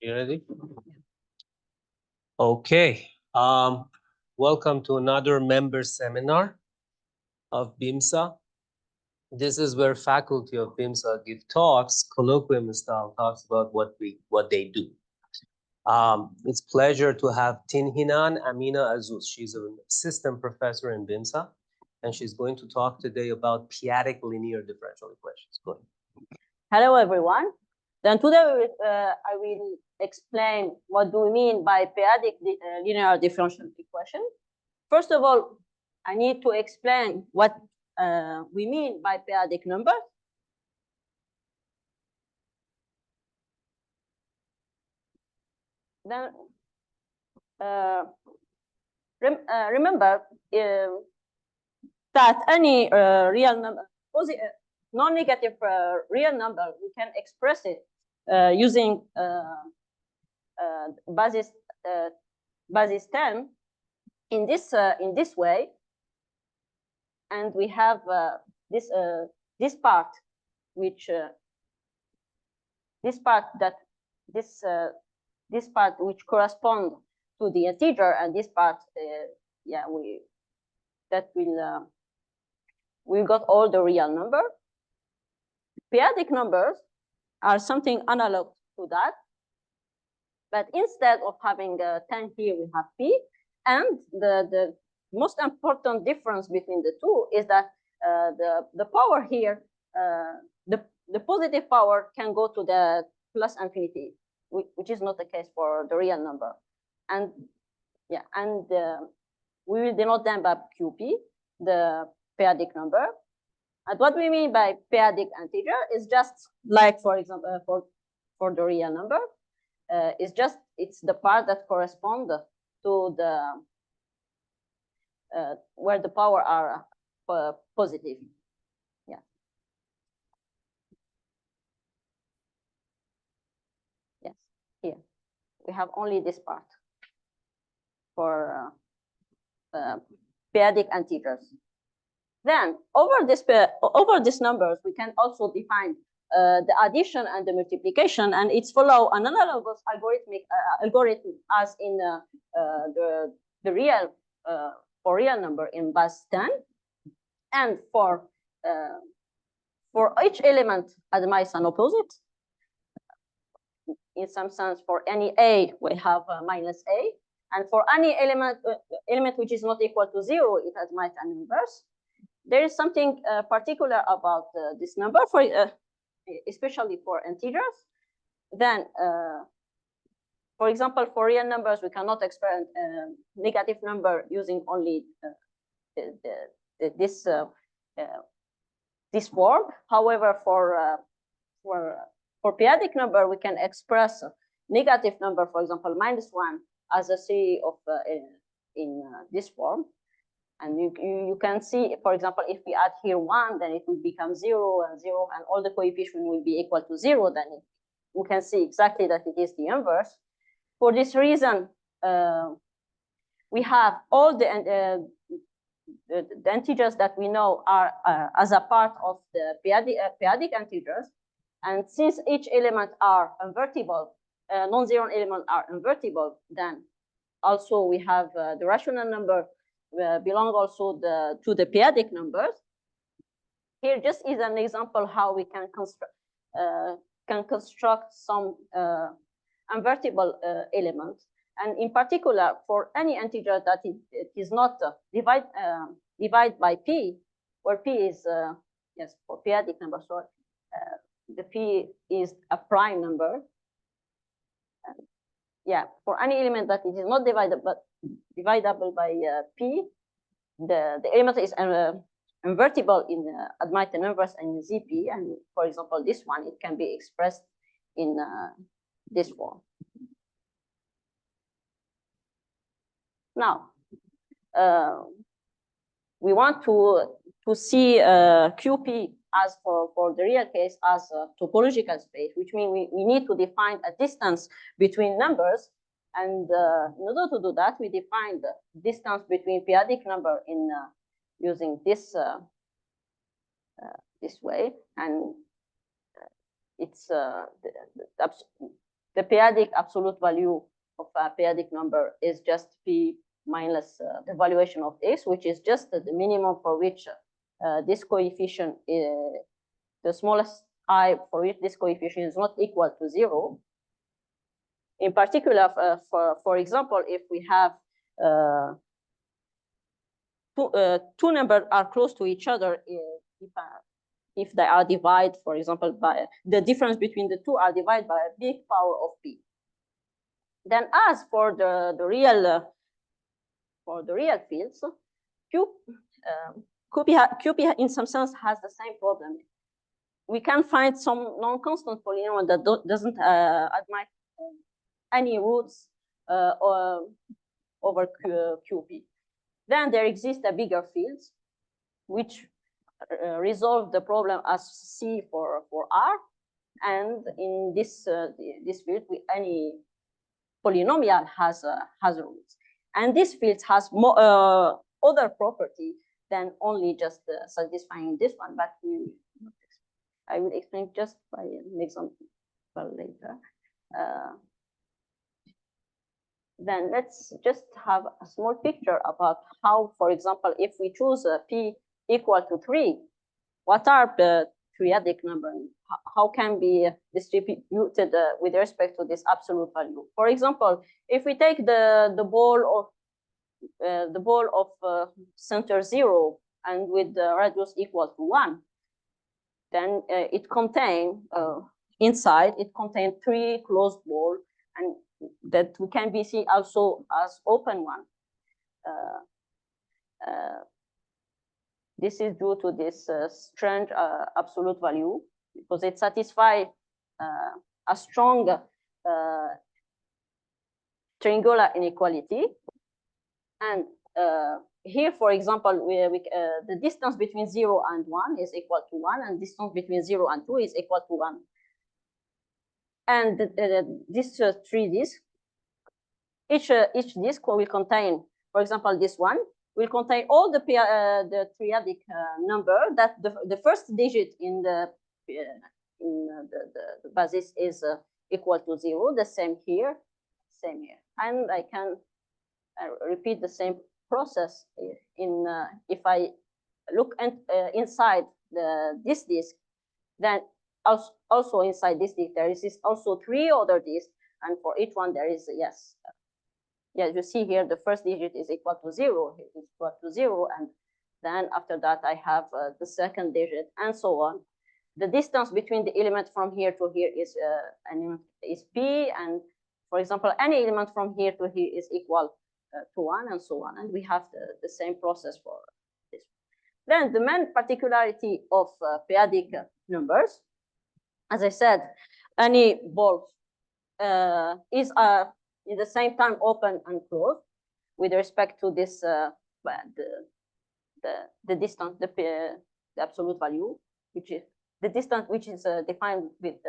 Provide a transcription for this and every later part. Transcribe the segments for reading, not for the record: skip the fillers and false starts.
You ready? Okay. Welcome to another member seminar of BIMSA. This is where faculty of BIMSA give talks, colloquium style talks about what they do. It's pleasure to have Tinhinane Amina Azzouz. She's an assistant professor in BIMSA, and she's going to talk today about p-adic linear differential equations. Go ahead. Hello, everyone. Then today I will explain what do we mean by p-adic linear differential equation. First of all, I need to explain what we mean by p-adic numbers. Then remember that any real number, non-negative real number, we can express it using basis 10 in this way, and we have this part, which this part which correspond to the integer, and this part, we got all the real number. P-adic numbers are something analog to that, but instead of having 10 here, we have p. And the most important difference between the two is that the power here, the positive power can go to the plus infinity, which is not the case for the real number. And we will denote them by qp, the p-adic number. And what we mean by p-adic integer is just like, for example, for the real number, it's the part that corresponds to the where the power are positive. Yeah. Yes. Here we have only this part for p-adic integers. Then over these numbers, we can also define the addition and the multiplication, and it's follow an analogous algorithm as in the real for real number in base 10, and for each element admits an opposite. In some sense, for any a, we have minus a, and for any element which is not equal to 0, it admits an inverse. There is something particular about this number, for especially for integers. Then, for example, for real numbers, we cannot express a negative number using only this form. However, for p-adic number, we can express a negative number, for example, -1, as a series of in this form. And you can see, for example, if we add here 1, then it will become 0 and 0, and all the coefficients will be equal to 0. Then we can see exactly that it is the inverse. For this reason, we have all the integers that we know are as a part of the p-adic integers. And since each element are invertible, non-zero elements are invertible, then also we have the rational number belong also to the p-adic numbers. Here just is an example how we can construct some invertible elements, and in particular for any integer that it is not divide by p, where p is yes, for p-adic number, sorry, the p is a prime number. Yeah, for any element that it is not divisible by p, the element is invertible in admitted inverse and in ZP. And for example, this one, it can be expressed in this form. Now, we want to see QP as for the real case as a topological space, which means we need to define a distance between numbers. And in order to do that, we define the distance between p-adic number in using this this way, and it's the the p-adic absolute value of a p-adic number is just p minus the valuation of x, which is just the minimum for which this coefficient is the smallest I for which this coefficient is not equal to 0. In particular, for example, if we have two numbers are close to each other, if they are divided, for example, by the difference between the two are divided by a big power of p. Then, as for the real fields, QP in some sense has the same problem. We can find some non-constant polynomial that doesn't admit any roots over QP. Then there exists a bigger fields which resolve the problem as C for R, and in this field, any polynomial has roots, and this field has more other property than only just satisfying this one. But I will explain just by an example later. Then let's just have a small picture about how, for example, if we choose p equal to 3, what are the p-adic numbers? How can be distributed with respect to this absolute value? For example, if we take the ball of center 0 and with the radius equal to 1, then it contains inside 3 closed balls, and that we can be seen also as open one. This is due to this strange absolute value, because it satisfies a strong triangular inequality. And here, for example, the distance between 0 and 1 is equal to 1, and distance between 0 and 2 is equal to 1. And these 3 disks, each disk will contain, for example, this one will contain all the p-adic number that the first digit in the basis is equal to 0. The same here, and I can repeat the same process if I look inside this disk, then also inside this disk there is also 3 other disks, and for each one there is you see here the first digit is equal to 0, it is equal to 0, and then after that I have the second digit, and so on. The distance between the element from here to here is p, and for example, any element from here to here is equal to 1, and so on. And we have the same process for this. Then the main particularity of p-adic numbers, as I said, any ball is in the same time open and closed with respect to this the distance, the absolute value, which is the distance which is defined with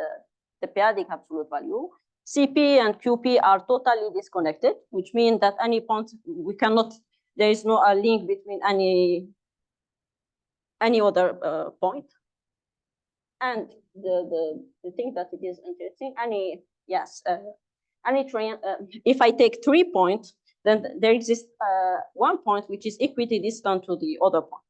the p-adic absolute value. CP and QP are totally disconnected, which means that any point we cannot, there is no link between any other point. And the thing that it is interesting, if I take 3 points, then there exists 1 point which is equidistant to the other point.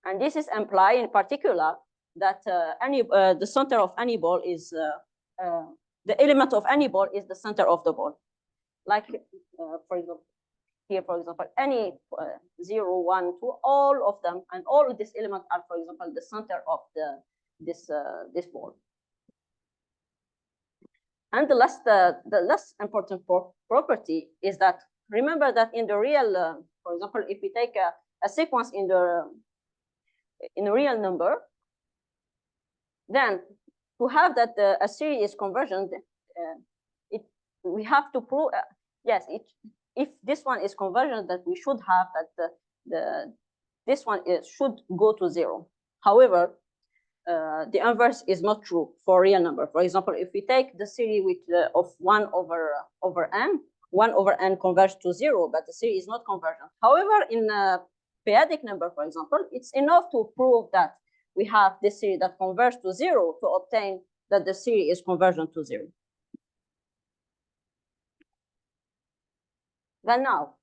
And this is implied in particular that the center of any ball is the element of any ball is the center of the ball. Like for example, here, for example, any 0, 1, 2, all of them, and all of these elements are, for example, the center of this ball. And the less important property is that, remember that in the real, for example, if we take a sequence in a real number, then to have that a series is convergent, we have to prove if this one is convergent, that we should have that this one should go to 0. However, the inverse is not true for real number. For example, if we take the series with of 1 over n, 1 over n converges to 0, but the series is not convergent. However, in a p-adic number, for example, it's enough to prove that we have this series that converges to 0 to obtain that the series is convergent to 0. Then now,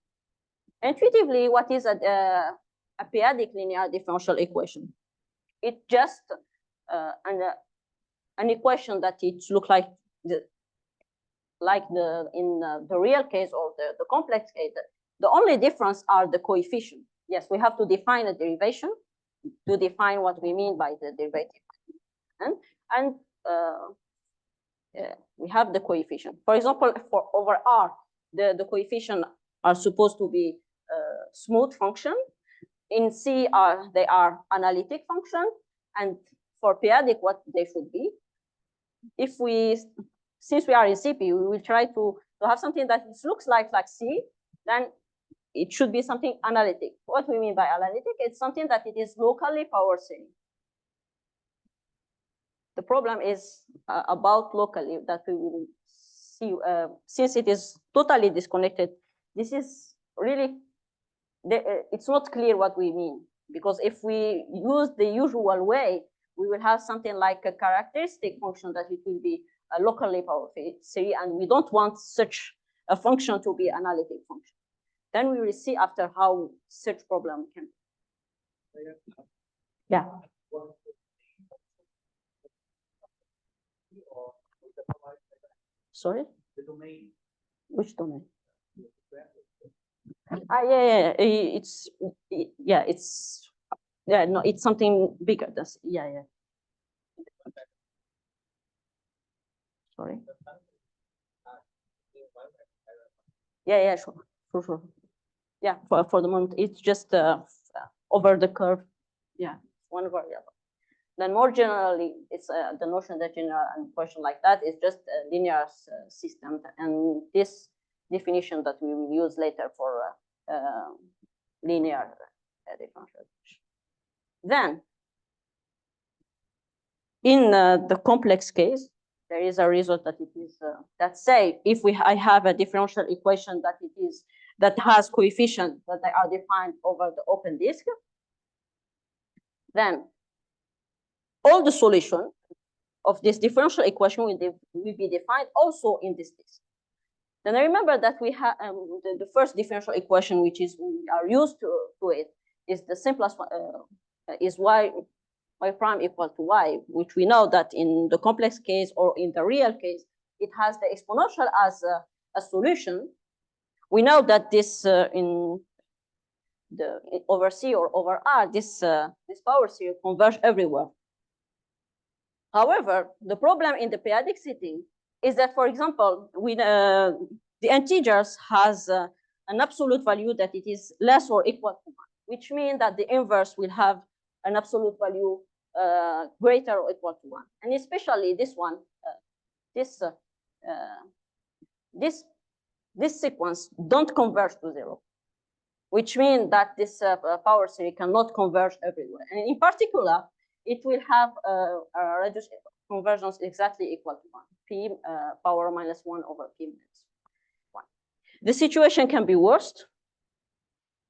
intuitively, what is a p-adic linear differential equation? It's just an equation that it looks like in the real case or the complex case. The only difference are the coefficients. Yes, we have to define a derivation to define what we mean by the derivative, and we have the coefficient. For example, for over R, the coefficient are supposed to be smooth function. In C, they are analytic function, and for p-adic, what they should be. Since we are in CP, we will try to have something that looks like C, then it should be something analytic. What we mean by analytic, it's something that it is locally power saving. The problem is about locally that we will see, since it is totally disconnected, this is really, it's not clear what we mean, because if we use the usual way, we will have something like a characteristic function that it will be a locally power saving, and we don't want such a function to be analytic function. Then we will see after how such problem can. Yeah. Sorry? The domain. Which domain? Yeah. It's no, it's something bigger. That's yeah. Sorry. Yeah, sure. Yeah, for the moment, it's just over the curve. Yeah, one variable. Then more generally, it's the notion that general and question like that is just a linear system, and this definition that we will use later for linear differential. Then, in the complex case, there is a result that it is that say if I have a differential equation that has coefficients that they are defined over the open disk, then all the solution of this differential equation will be defined also in this disk. Then I remember that we have the first differential equation, which is we are used to it, is the simplest one, is y prime equal to y, which we know that in the complex case or in the real case, it has the exponential as a solution. We know that this over C or over R, this power series converge everywhere. However, the problem in the p-adic setting is that, for example, the integers has an absolute value that it is less or equal to 1, which means that the inverse will have an absolute value greater or equal to 1. And especially this one, this sequence don't converge to 0, which means that this power series cannot converge everywhere. And in particular, it will have a reduced convergence exactly equal to 1, p power minus 1 over p minus 1. The situation can be worse.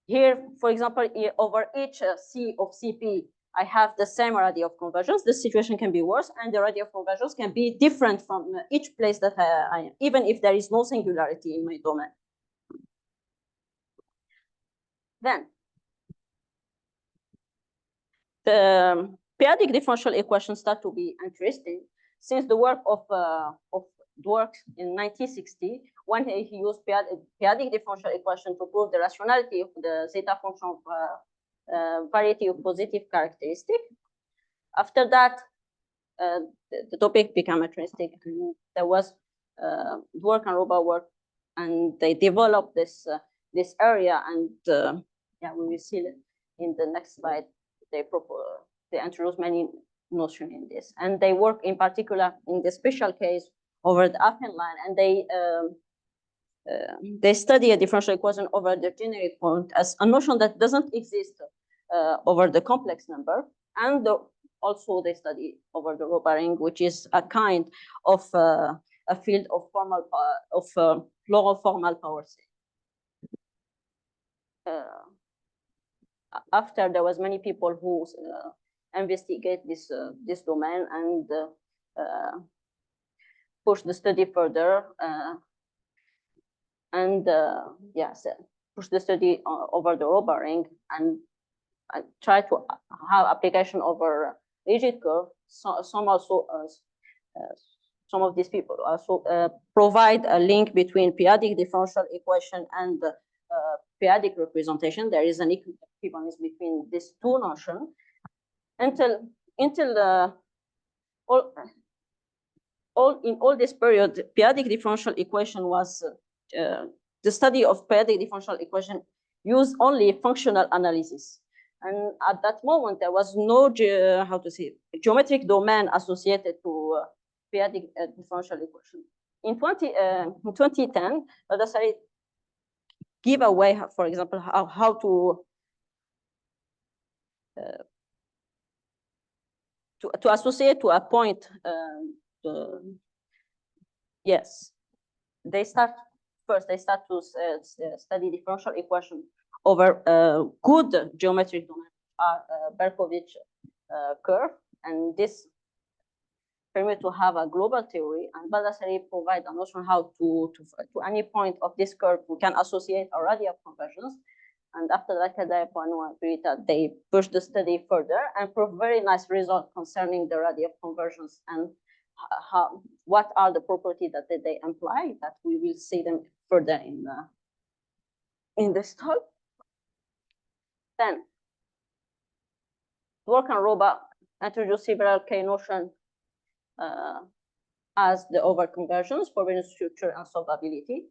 Here, for example, over each C of CP, I have the same radius of convergence. The situation can be worse, and the radius of convergence can be different from each place that I am, even if there is no singularity in my domain. Then, the p-adic differential equations start to be interesting since the work of Dwork in 1960, when he used p-adic differential equation to prove the rationality of the zeta function of variety of positive characteristic. After that, the topic became interesting, and there was Dwork and Roba work, and they developed this area, and yeah, we will see it in the next slide. They introduce many notions in this, and they work in particular in the special case over the affine line, and they study a differential equation over the generic point as a notion that doesn't exist over the complex number, and also they study over the Roba ring, which is a kind of a field of formal formal power series. After there was many people who investigate this domain, and push the study further and yes, push the study over the robot ring and try to have application over rigid curve. Some also some of these people also provide a link between p-adic differential equation and p-adic representation. There is an equivalence between these two notions until in all this period, p-adic differential equation was the study of p-adic differential equation used only functional analysis. And at that moment, there was no geometric domain associated to p-adic differential equation. In 2010, Dasari give away, for example, how to associate to a point. Yes, they start to study differential equation over good geometric domain, Berkovich curve, and this permit to have a global theory. And Baldassari provide a notion how to any point of this curve we can associate a radial convergence. And after that, Kadayapo agreed that they push the study further and prove very nice result concerning the radial convergence and what are the properties that they imply, that we will see them further in this talk. Then work on robot introduce several K notion as the overconvergence for Venus structure and solvability.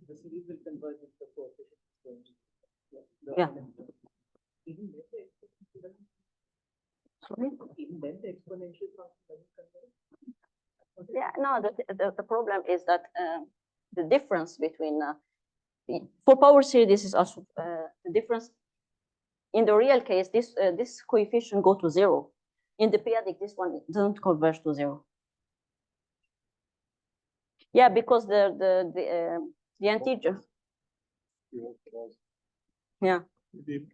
The series will converge with the coefficient. Yeah. Even then the exponential function doesn't converge. Yeah, no, the problem is that the difference between for power series, this is also the difference. In the real case, this coefficient go to 0. In the p-adic, this one doesn't converge to 0. Yeah, because the integer. Yeah. The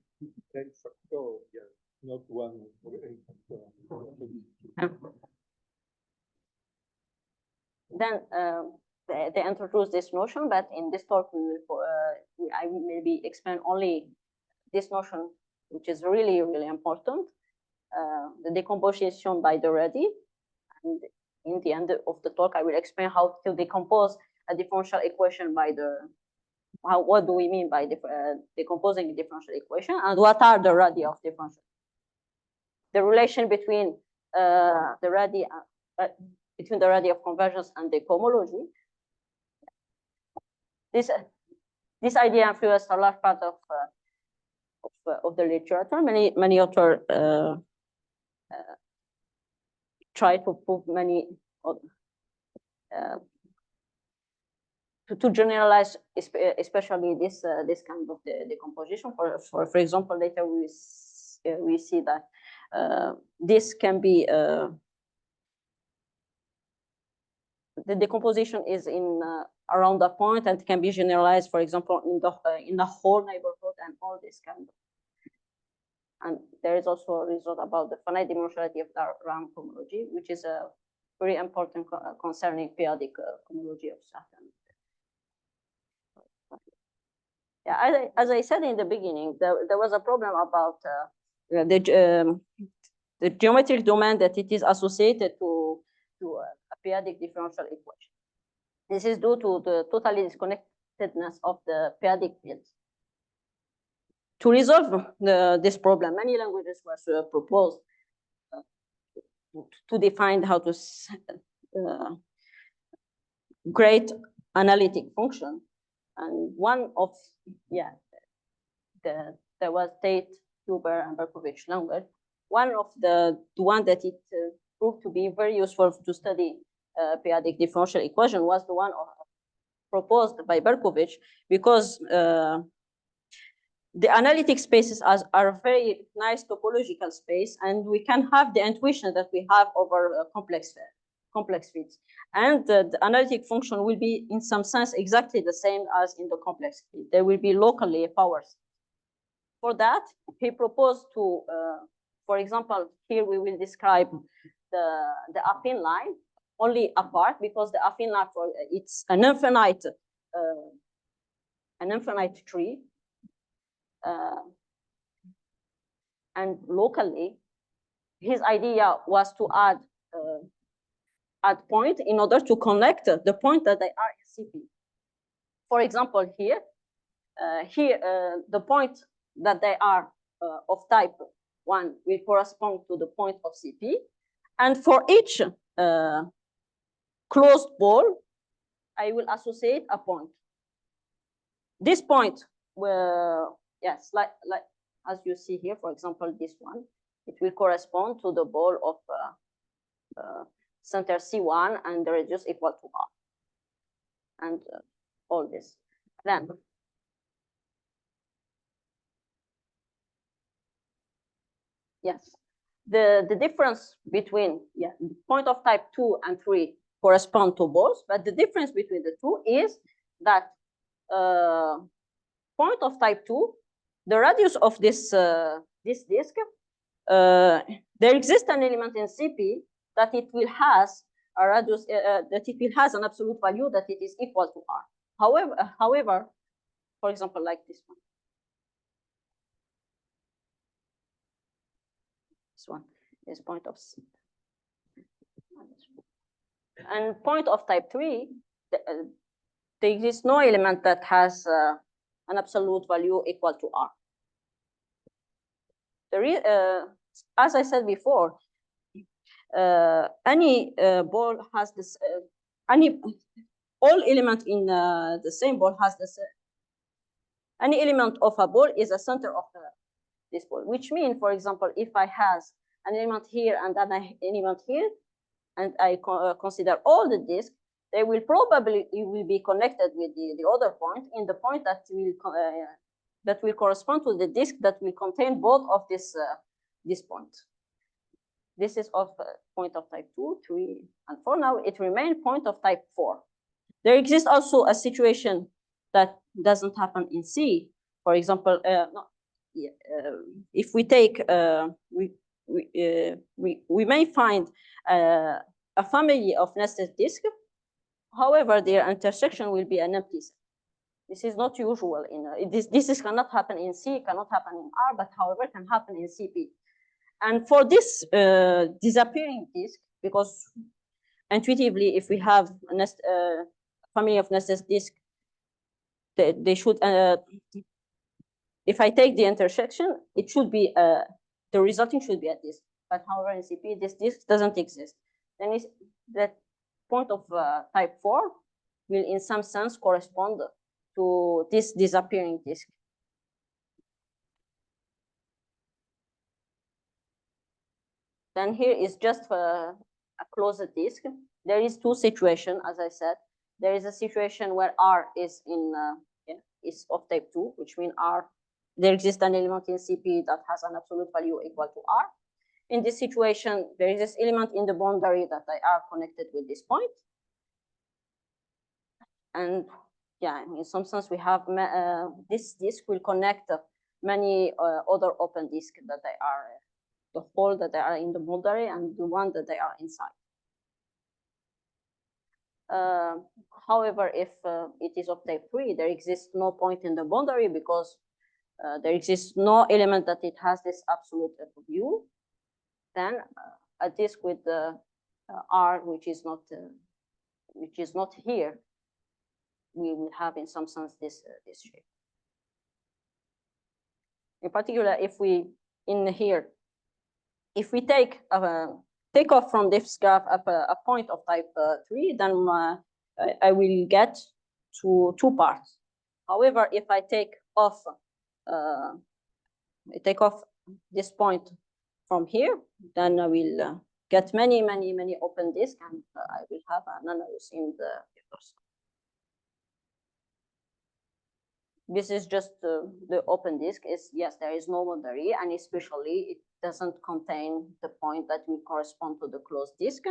n factor, yeah, not 1 for n factor. Yeah. Then they introduce this notion, but in this talk I will maybe explain only this notion, which is really, really important, the decomposition by the Reddy. And in the end of the talk, I will explain how to decompose a differential equation by what do we mean by decomposing a differential equation, and what are the radii of differential. The relation between the radii of convergence and the cohomology. This idea influenced a large part of the literature. Many authors try to prove many to generalize, especially this kind of decomposition. For example, later we see that this can be the decomposition is in around a point and can be generalized, for example, in the whole neighborhood and all this kind of. And there is also a result about the finite dimensionality of the round cohomology, which is a very important concerning p-adic cohomology of Saturn. Yeah, as I said in the beginning, there was a problem about the geometric domain that it is associated to a p-adic differential equation. This is due to the totally disconnectedness of the p-adic fields. To resolve this problem, many languages were proposed to define how to create analytic function. And one of, there was Tate, Huber, and Berkovich language. One of the one that it proved to be very useful to study p-adic differential equation was the one proposed by Berkovich, because the analytic spaces are very nice topological space, and we can have the intuition that we have over complex complex fields. And the analytic function will be, in some sense, exactly the same as in the complex field. They will be locally powers. For that, he proposed to, for example, here we will describe the affine line only apart, because the affine line for it's an infinite tree, and locally, his idea was to add point in order to connect the point that they are in CP. For example, here, the point that they are of type 1 will correspond to the point of CP, and for each closed ball, I will associate a point. This point will, yes, like as you see here, for example, this one, it will correspond to the ball of center C1 and the radius equal to R, and all this. Then yes, the difference between the point of type 2 and 3 correspond to both, but the difference between the two is that point of type 2, the radius of this this disk, there exists an element in CP that it will has a radius that it will has an absolute value that it is equal to R. However, for example, like this one. This one is point of C. And point of type 3, there exists no element that has an absolute value equal to R. As I said before, any ball has this, all element in the same ball has this, any element of a ball is a center of this ball, which means, for example, if I has an element here and then an element here, and I consider all the disks, they will probably be connected with the other point in the point that will correspond to the disk that will contain both of this point. This is of point of type 2, 3, and 4. Now it remains point of type 4. There exists also a situation that doesn't happen in C. For example, if we take we may find a family of nested disks. However, their intersection will be an empty set. This is not usual in this cannot happen in C, cannot happen in R, but however can happen in CP. And for this disappearing disk, because intuitively, if we have a family of nested disks, they should. If I take the intersection, it should be the resulting should be a disk. But however, in CP, this disk doesn't exist. Then that point of type 4 will, in some sense, correspond to this disappearing disk. Then here is just a closed disk. There is two situations, as I said. There is a situation where R is is of type 2, which means there exists an element in CP that has an absolute value equal to R. In this situation, there is this element in the boundary that they are connected with this point. And yeah, in some sense, we have this disk will connect many other open disks that they are, the hole that they are in the boundary and the one that they are inside. However, if it is of type 3, there exists no point in the boundary because there exists no element that it has this absolute view. Then a disk with the R, which is not here, we will have in some sense this shape. In particular, if we if we take off from this graph a point of type 3, then I will get to two parts. However, if I take off this point from here, then I will get many open disks, and I will have an analysis in the vectors. This is just the open disk. Yes, there is no boundary, and especially it doesn't contain the point that will correspond to the closed disk.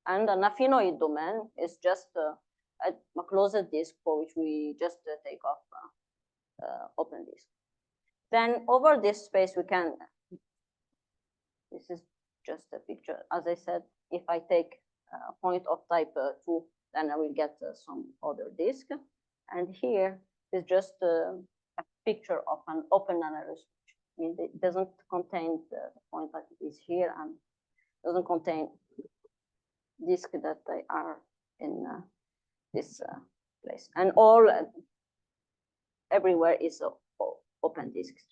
And an affinoid domain is just a closed disk for which we just take off open disk. Then over this space, we can, this is just a picture. As I said, if I take a point of type 2, then I will get some other disk. And here is just a picture of an open analysis. I mean, it doesn't contain the point that is here and doesn't contain disks that they are in this place. And all everywhere is open disks.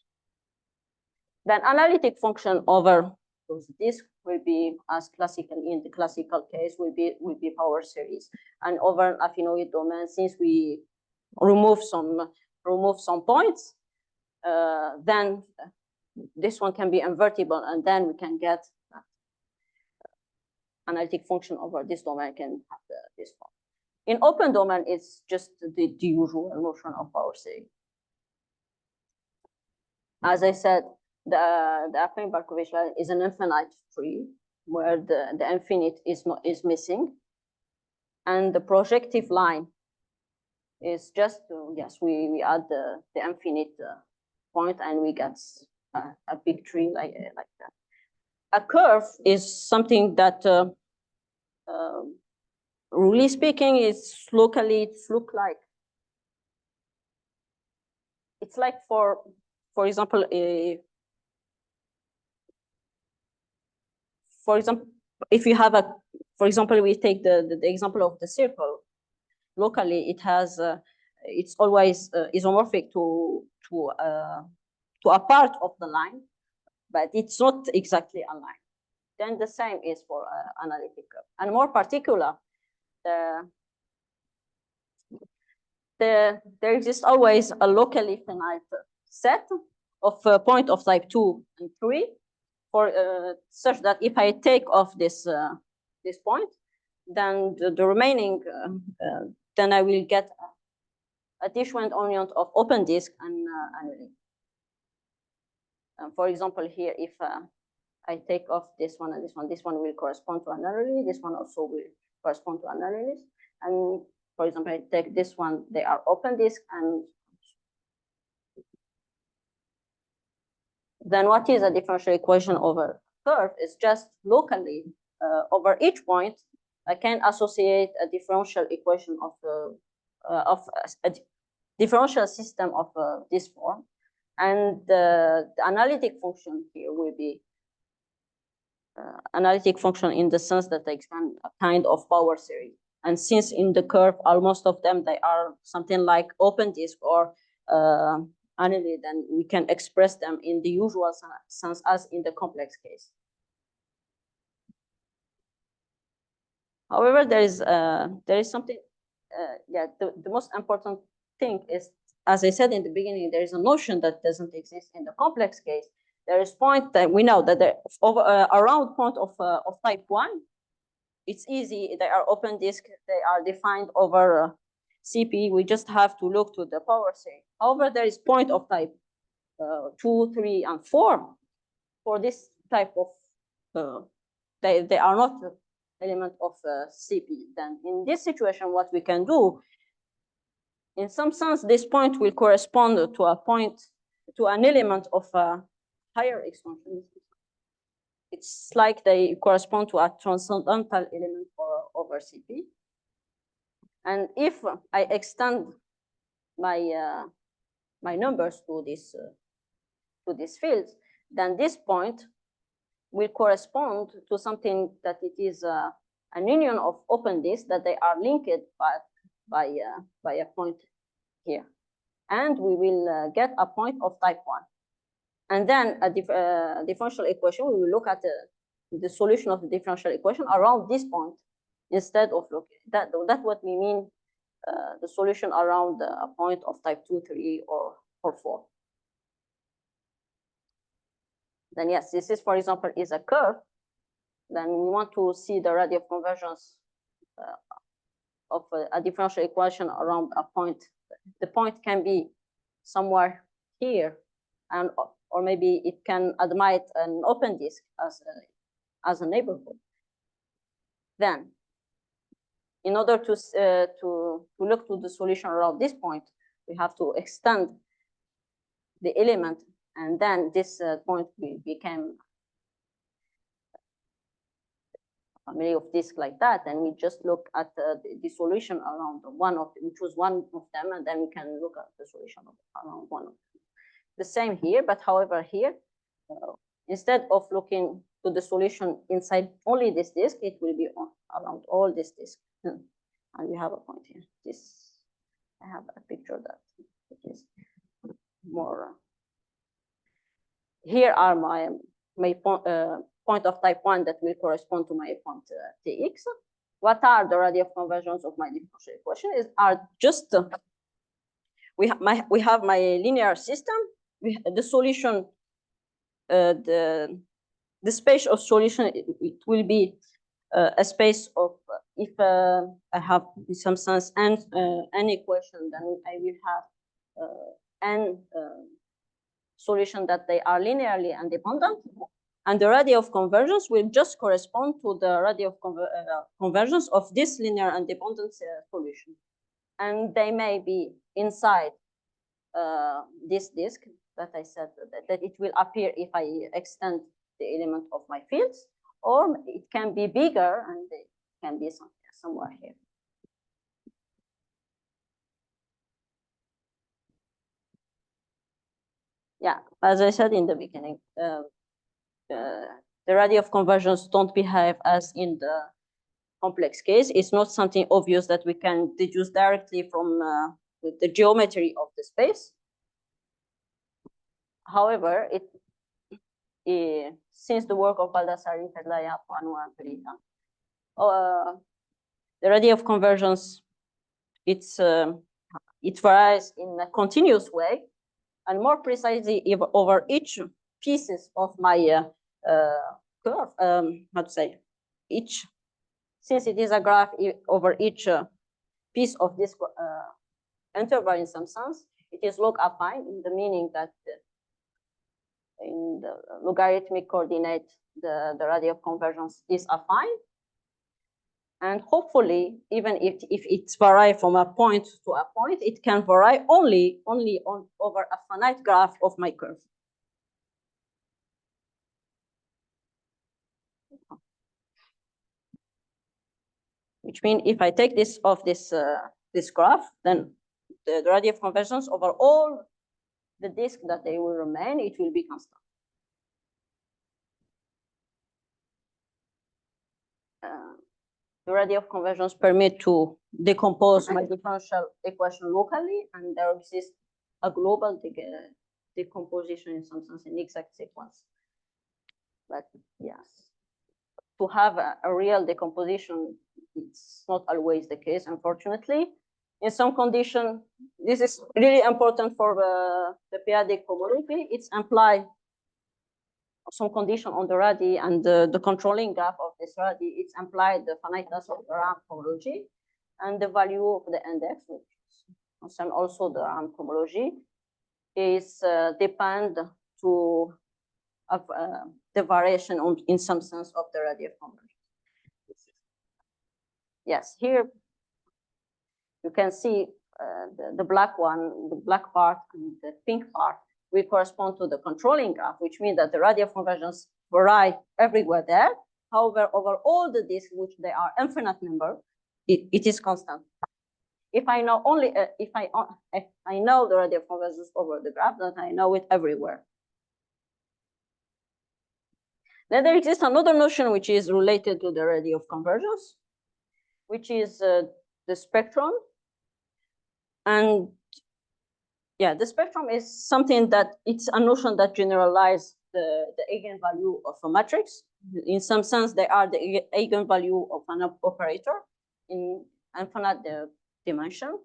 Then analytic function over those disks will be, as classical in the classical case, will be power series. And over an affinoid domain, since we remove some points, then this one can be invertible, and then we can get analytic function over this domain can have this form. In open domain, it's just the usual notion of power series. As I said, the affine Barkovich line is an infinite tree where the infinite is missing, and the projective line is just yes, we add the infinite point and we get a big tree like that. A curve is something that, really speaking, is locally look like. It's like for example, if you have for example, we take the example of the circle. Locally, it has it's always isomorphic to a part of the line, but it's not exactly a line. Then the same is for analytic curve. And more particular, there exists always a locally finite set of point of type 2 and 3 for such that if I take off this point, then the remaining then I will get a disjoint orient of open disk and analytic. For example, here, if I take off this one and this one will correspond to analysis. This one also will correspond to analysis. And for example, I take this one, they are open disk. And then what is a differential equation over curve is just locally over each point, I can associate a differential equation of a differential system of this form. And the analytic function here will be analytic function in the sense that they expand a kind of power series. And since in the curve, almost of them, they are something like open disk or analytic, then we can express them in the usual sense as in the complex case. However, there is something, yeah, the most important thing is, as I said in the beginning, there is a notion that doesn't exist in the complex case. There is point that we know that around point of type 1, it's easy. They are open disk. They are defined over CP. We just have to look to the power series. However, there is point of type 2, 3, and 4 for this type of. They are not element of CP. Then in this situation, what we can do, in some sense, this point will correspond to a point, to an element of a higher expansion. It's like they correspond to a transcendental element over CP. And if I extend my my numbers to this field, then this point will correspond to something that it is an union of open disks that they are linked by a point here. And we will get a point of type 1. And then a differential equation, we will look at the solution of the differential equation around this point instead of looking. That's what we mean, the solution around a point of type 2, 3, or 4. Then yes, this is, for example, is a curve. Then we want to see the radius of convergence of a differential equation around a point. The point can be somewhere here, and or maybe it can admit an open disk as a neighborhood. Then in order to look to the solution around this point, we have to extend the element, and then this point became a family of disks like that, and we just look at the solution around one of them. We choose one of them, and then we can look at the solution around one of them. The same here, but however here, instead of looking to the solution inside only this disk, it will be around all this disk. And we have a point here. This, I have a picture that it is more. Here are my point of type 1 that will correspond to my point Tx. What are the radial conversions of my differential equation? Are just we have my linear system. The solution, the space of solution, it will be a space of, if I have in some sense an equation, then I will have n solution that they are linearly independent, and the radial of convergence will just correspond to the radial of convergence of this linear independent solution, and they may be inside this disk that I said that it will appear if I extend the element of my fields, or it can be bigger and it can be somewhere here. Yeah, as I said in the beginning, the radial of convergence don't behave as in the complex case. It's not something obvious that we can deduce directly from the geometry of the space. However, since the work of Baldassari, Pedlaya, Poinou, and Perita, the radial of convergence, it varies in a continuous way, and more precisely over each pieces of my curve. How to say, since it is a graph over each piece of this interval in some sense, it is log affine, in the meaning that in the logarithmic coordinate, the radial of convergence is affine. And hopefully, even if it's vary from a point to a point, it can vary only over a finite graph of my curve. Which means if I take this off this graph, then the radial of convergence over all the disk that they will remain, it will be constant. The radial of convergence permit to decompose my differential equation locally, and there exists a global decomposition in some sense in exact sequence. But yes, to have a real decomposition, it's not always the case, unfortunately. In some condition, this is really important for the p-adic homology. It's implied some condition on the radii, and the controlling graph of this radii, it's implied the finiteness of the ramp homology and the value of the index, which concern also the ramp homology, is depend to the variation in some sense of the radial convergence. Yes, here you can see the black one, the black part and the pink part will correspond to the controlling graph, which means that the radial convergence vary everywhere there. However, over all the disks, which they are infinite number, it is constant. If I know only if I know the radial convergence over the graph, then I know it everywhere. Then there exists another notion which is related to the radial convergence, which is the spectrum. And yeah, the spectrum is something that it's a notion that generalizes the eigenvalue of a matrix. In some sense, they are the eigenvalue of an operator in infinite dimension.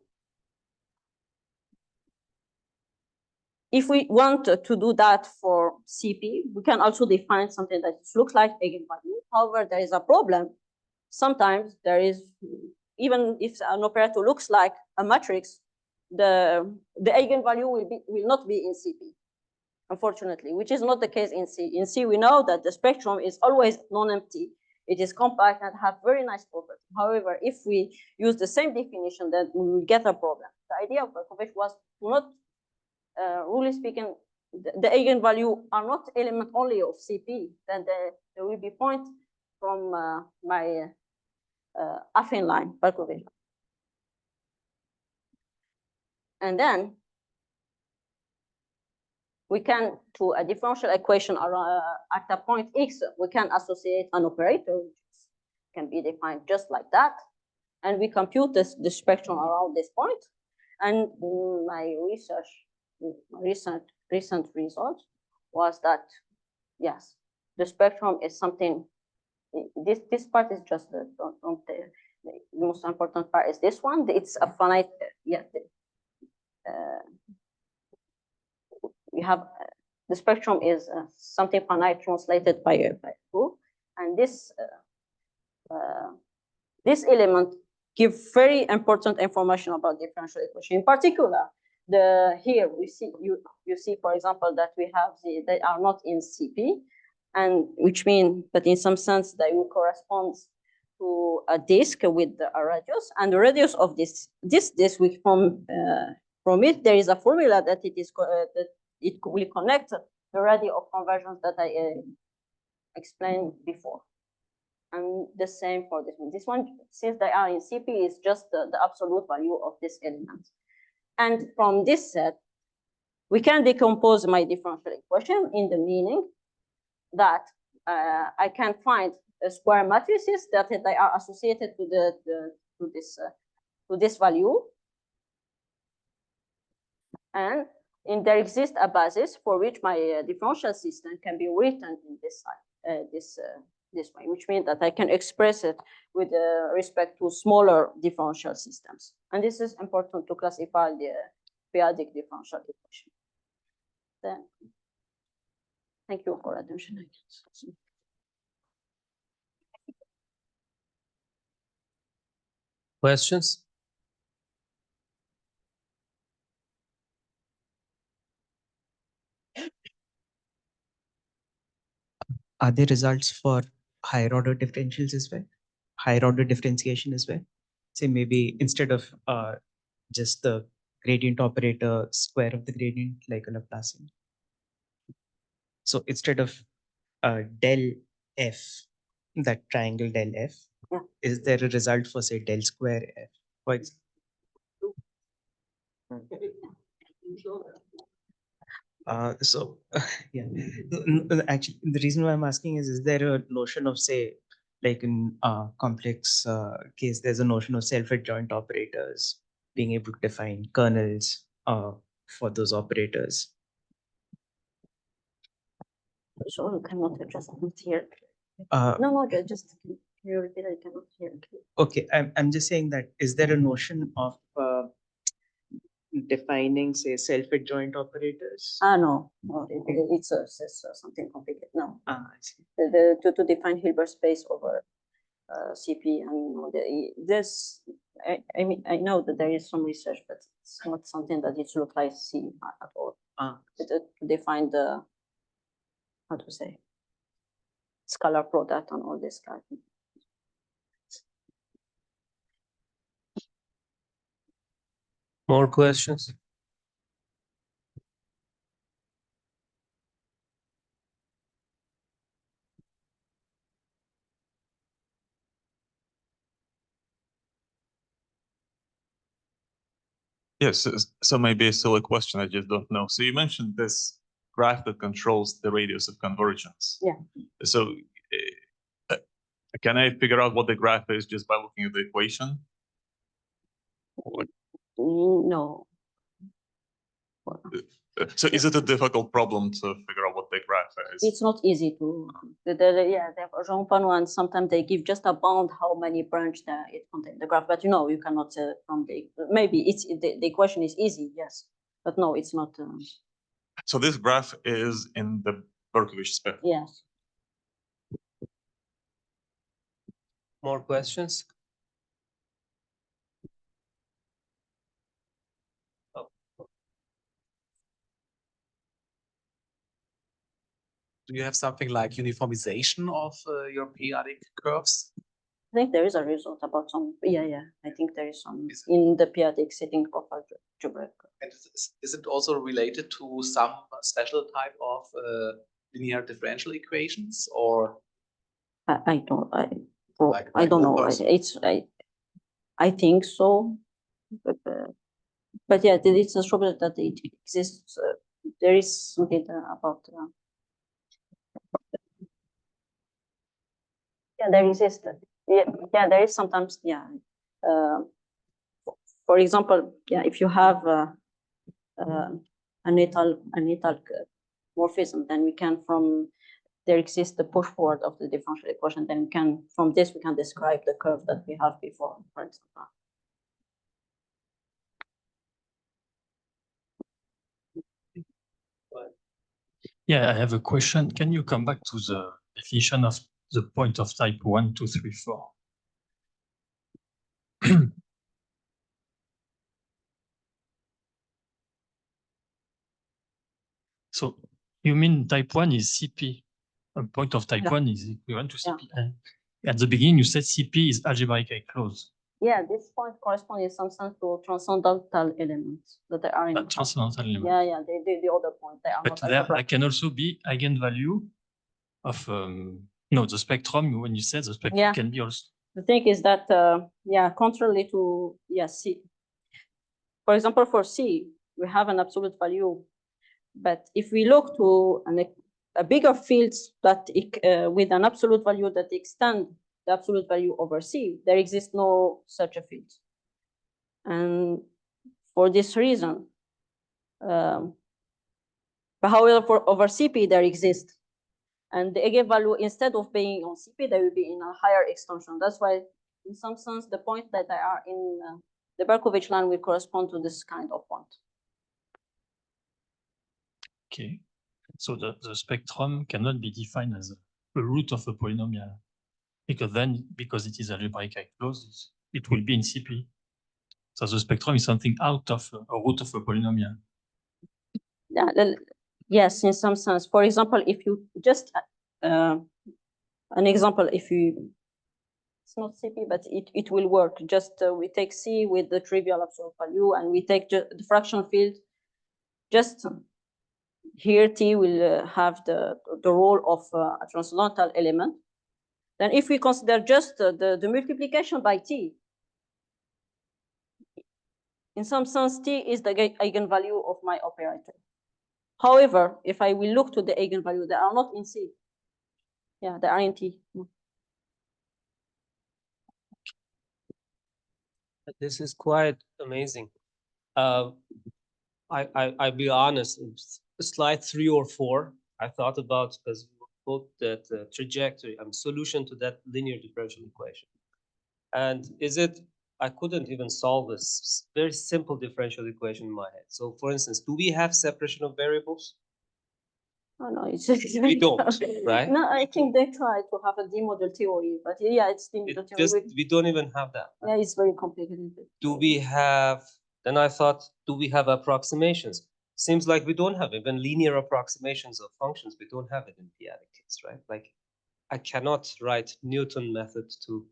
If we want to do that for CP, we can also define something that looks like eigenvalue. However, there is a problem. Sometimes there is, even if an operator looks like a matrix, the eigenvalue will not be in CP, unfortunately, which is not the case in C. In C, we know that the spectrum is always non-empty. It is compact and have very nice properties. However, if we use the same definition, then we will get a problem. The idea of Berkovich was to not, really speaking, the eigenvalue are not element only of CP. Then there will be point from my affine line, Berkovich. And then we can, to a differential equation at a point X, we can associate an operator, which can be defined just like that. And we compute the spectrum around this point. And my recent result was that, yes, the spectrum is something, this part is just the most important part is this one. It's a finite, we have the spectrum is something finite translated by two, and this element give very important information about differential equation. In particular, here we see you see, for example, that we have they are not in CP, and which means that in some sense they will correspond to a disk with a radius, and the radius of this disk, which from it there is a formula that it is that it will connect the radio of convergence that I explained before. And the same for this one. This one, since they are in CP, is just the absolute value of this element. And from this set, we can decompose my differential equation in the meaning that I can find square matrices that they are associated to this value, and there exists a basis for which my differential system can be written in this way, which means that I can express it with respect to smaller differential systems. And this is important to classify the p-adic differential equation. Then, thank you for attention. Questions? Are there results for higher order differentials as well? Higher order differentiation as well? Say maybe instead of just the gradient operator square of the gradient like a Laplacian. So instead of del f, that triangle del f, yeah, is there a result for say del square f? For example? So yeah, actually the reason why I'm asking is there a notion of say like in complex case there's a notion of self-adjoint operators being able to define kernels for those operators? So you cannot just hear. No, No, just can you repeat? I cannot hear. Okay, I'm just saying that is there a notion of defining say self-adjoint operators? No, it's something complicated. No, I see. To define Hilbert space over CP, and there's I mean I know that there is some research, but it's not something that it's looked like C at all. To define the how to say scalar product and all this kind of thing. More questions? Yes, so maybe a silly question, I just don't know. So you mentioned this graph that controls the radius of convergence. Yeah. So can I figure out what the graph is just by looking at the equation? No. So is it a difficult problem to figure out what the graph is? It's not easy to, yeah, the Jean-Paul one, sometimes they give just a bound how many branches it contains the graph, but you cannot from the, maybe it's, the equation is easy, yes, but no, it's not. So this graph is in the Berkovich space. Yes. More questions? do you have something like uniformization of your p-adic curves? I think there is a result about some, yeah, I think there is some Is- in the p-adic setting of algebraic. And is it also related to some special type of linear differential equations, or I don't, Like- I like don't know. Opers? I think so, but yeah, it's a trouble that it exists. There is some data about. Yeah, there exists. Yeah, there is sometimes. Yeah, for example, yeah, if you have an étal morphism, then we can there exists the push forward of the differential equation. Then we can from this we can describe the curve that we have before, for example. Yeah, I have a question. Can you come back to the definition of the point of type 1, 2, 3, 4? So you mean type 1 is CP? A point of type Yeah. 1 is equivalent to CP. And at the beginning, you said CP is algebraically closed. Yeah, this point corresponds in some sense to transcendental elements that are in. Transcendental element. Yeah, the other point. They are But not there algebraic. can also be eigenvalue of no, the spectrum. When you said the spectrum Yeah. can be also. The thing is that contrary to C. For example, for C, we have an absolute value, but if we look to a bigger field that with an absolute value that extend the absolute value over C, there exists no such a field. And for this reason, but however, for over CP, there exists. And the eigenvalue, instead of being on CP, they will be in a higher extension. That's why, in some sense, the point that they are in the Berkovich line will correspond to this kind of point. Okay. So the spectrum cannot be defined as a root of a polynomial, because it is algebraically closed, it will be in CP. So the spectrum is something out of a root of a polynomial. Yeah, yes, in some sense. For example, if you just an example, if you it's not CP, but it will work. Just we take C with the trivial absolute value, and we take the fraction field. Just here, T will have the role of a transcendental element. Then, if we consider just the multiplication by T, in some sense, T is the eigenvalue of my operator. However, if I will look to the eigenvalue, they are not in C. Yeah, they are in T. This is quite amazing. I'll be honest, slide 3 or 4, I thought about, because we put that trajectory, solution to that linear differential equation. And I couldn't even solve this very simple differential equation in my head. So for instance, do we have separation of variables? Oh, no, it's We don't, right? No, I think they try to have a D-model theory, but yeah, it's D-model theory. We don't even have that. Yeah, it's very complicated. Do we have, then I thought, do we have approximations? Seems like we don't have even linear approximations of functions. We don't have it in p-adic case, right? Like I cannot write Newton method to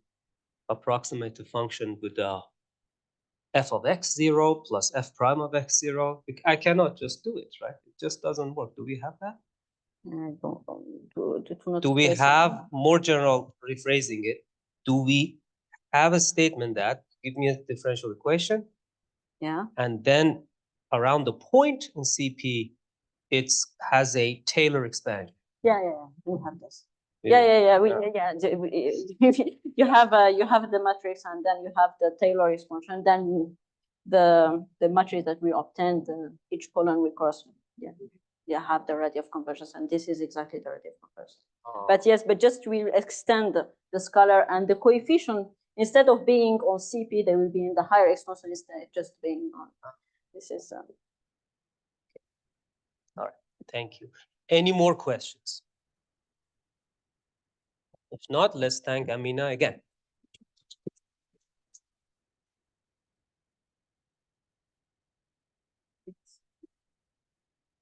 approximate a function with f of x0 plus f prime of x0. I cannot just do it, right? It just doesn't work. Do we have that? I don't Do we have, more general rephrasing it, do we have a statement that give me a differential equation, Yeah. and then around the point in CP, it has a Taylor expansion? Yeah, we have this. You have the matrix, and then you have the Taylor expansion. Then the matrix that we obtained, each column will correspond. Yeah, you have the radius of convergence, and this is exactly the radius of convergence. But yes, but just we extend the scalar and the coefficient, instead of being on CP, they will be in the higher extension, instead just being on. This is. All right, thank you. Any more questions? If not, let's thank Amina again.